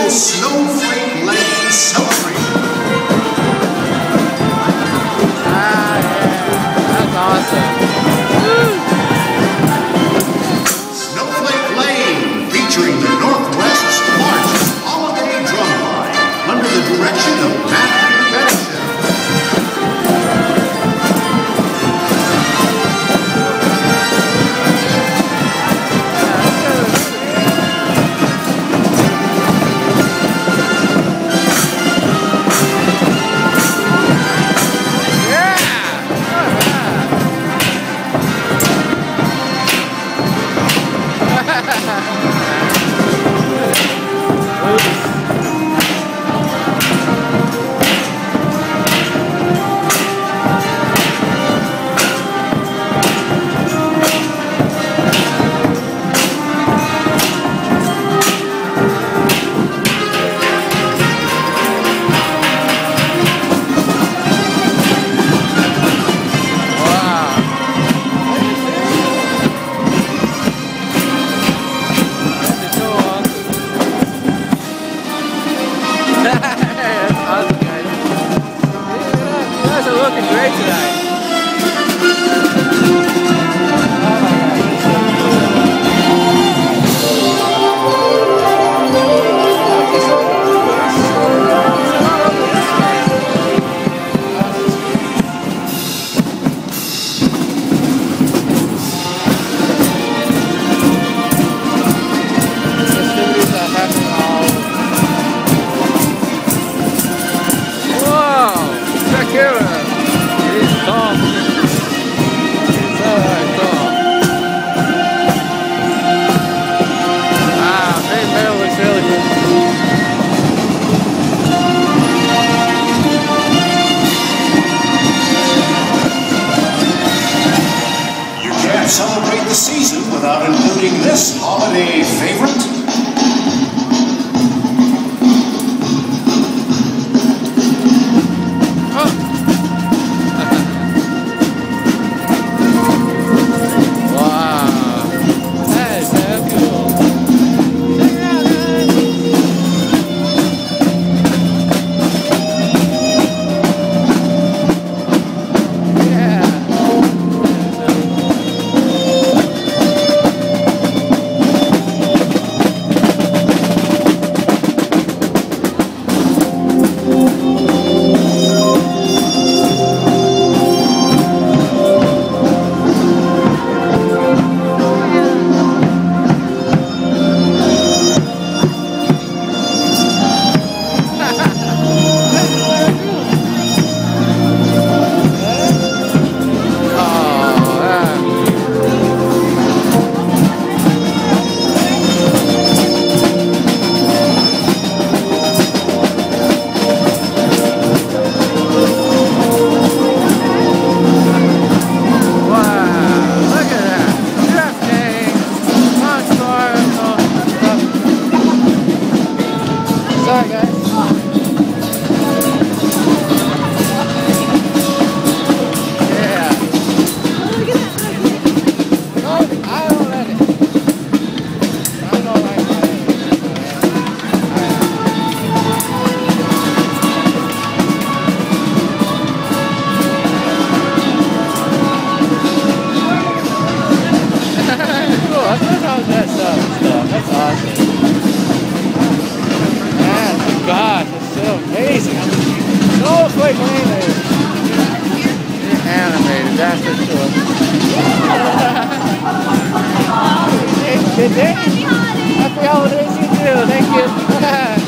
annual Snowflake Lane celebration. Ah, yeah, that's awesome. Snowflake Lane, featuring the Northwest's largest holiday drum line, under the direction of Matthew Benson. Looking great tonight. Whoa! Check here out. Celebrate the season without including this holiday favorite. Sorry, guys. Yeah. No, I don't like it. I don't like it. Cool. I thought I was that stuff. That's awesome. God, it's so amazing. Snowflake Lane is animated, that's for sure. Hey, good day. Happy holidays, you too. Thank you.